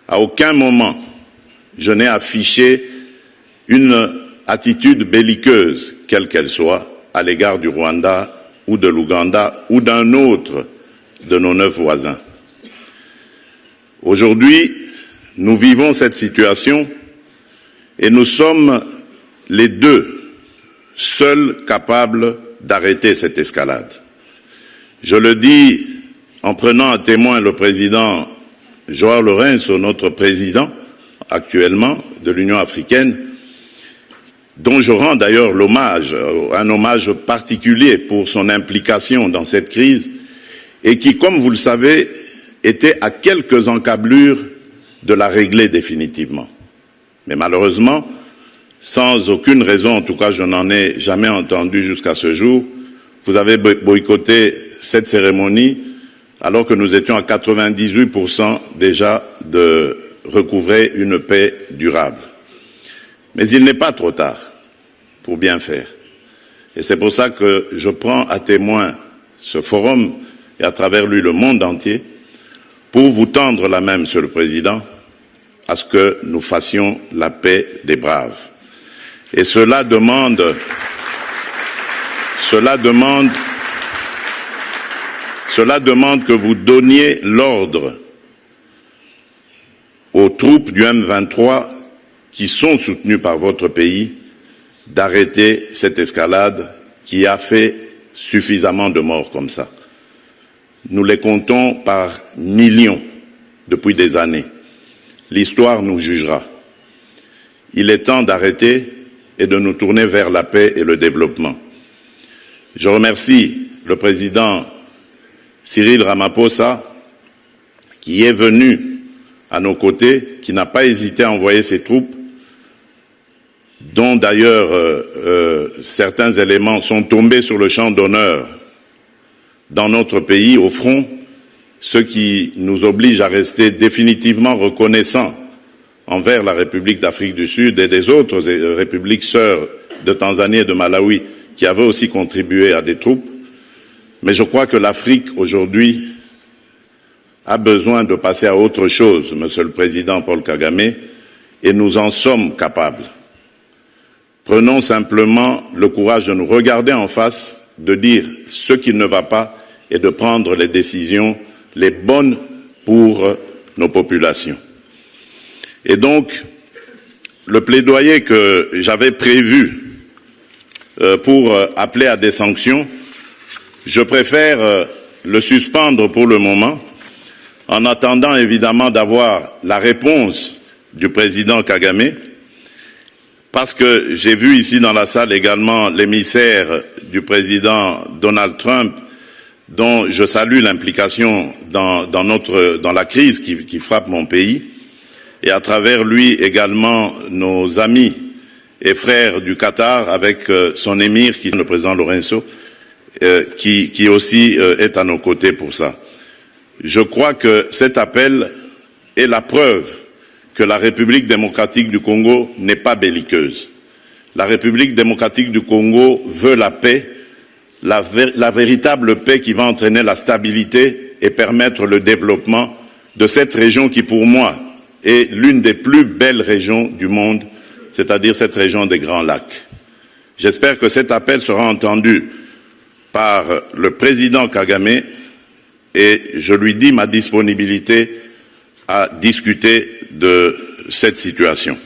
À aucun moment, je n'ai affiché une attitude belliqueuse, quelle qu'elle soit, à l'égard du Rwanda ou de l'Ouganda ou d'un autre de nos 9 voisins. Aujourd'hui, nous vivons cette situation et nous sommes les deux seuls capables d'arrêter cette escalade. Je le dis en prenant à témoin le président João Lourenço, notre président actuellement de l'Union africaine, dont je rends d'ailleurs l'hommage, un hommage particulier pour son implication dans cette crise et qui, comme vous le savez, était à quelques encablures de la régler définitivement. Mais malheureusement, sans aucune raison, en tout cas je n'en ai jamais entendu jusqu'à ce jour, vous avez boycotté cette cérémonie alors que nous étions à 98% déjà de recouvrer une paix durable. Mais il n'est pas trop tard pour bien faire. Et c'est pour ça que je prends à témoin ce forum et à travers lui le monde entier pour vous tendre la main, Monsieur le Président, à ce que nous fassions la paix des braves. Et cela demande que vous donniez l'ordre aux troupes du M23 qui sont soutenues par votre pays d'arrêter cette escalade qui a fait suffisamment de morts comme ça. Nous les comptons par millions depuis des années. L'histoire nous jugera. Il est temps d'arrêter et de nous tourner vers la paix et le développement. Je remercie le président Cyril Ramaphosa, qui est venu à nos côtés, qui n'a pas hésité à envoyer ses troupes, dont d'ailleurs certains éléments sont tombés sur le champ d'honneur dans notre pays, au front, ce qui nous oblige à rester définitivement reconnaissants envers la République d'Afrique du Sud et des autres républiques sœurs de Tanzanie et de Malawi qui avaient aussi contribué à des troupes. Mais je crois que l'Afrique, aujourd'hui, a besoin de passer à autre chose, Monsieur le Président Paul Kagame, et nous en sommes capables. Prenons simplement le courage de nous regarder en face, de dire ce qui ne va pas et de prendre les décisions les bonnes pour nos populations. Et donc, le plaidoyer que j'avais prévu pour appeler à des sanctions, je préfère le suspendre pour le moment, en attendant évidemment d'avoir la réponse du président Kagame, parce que j'ai vu ici dans la salle également l'émissaire du président Donald Trump, dont je salue l'implication dans la crise qui frappe mon pays, et à travers lui également nos amis et frères du Qatar avec son émir, qui est le président Lourenço, qui aussi est à nos côtés pour ça. Je crois que cet appel est la preuve que la République démocratique du Congo n'est pas belliqueuse. La République démocratique du Congo veut la paix, la véritable paix qui va entraîner la stabilité et permettre le développement de cette région qui, pour moi, est l'une des plus belles régions du monde, c'est-à-dire cette région des Grands Lacs. J'espère que cet appel sera entendu par le président Kagame et je lui dis ma disponibilité à discuter de cette situation.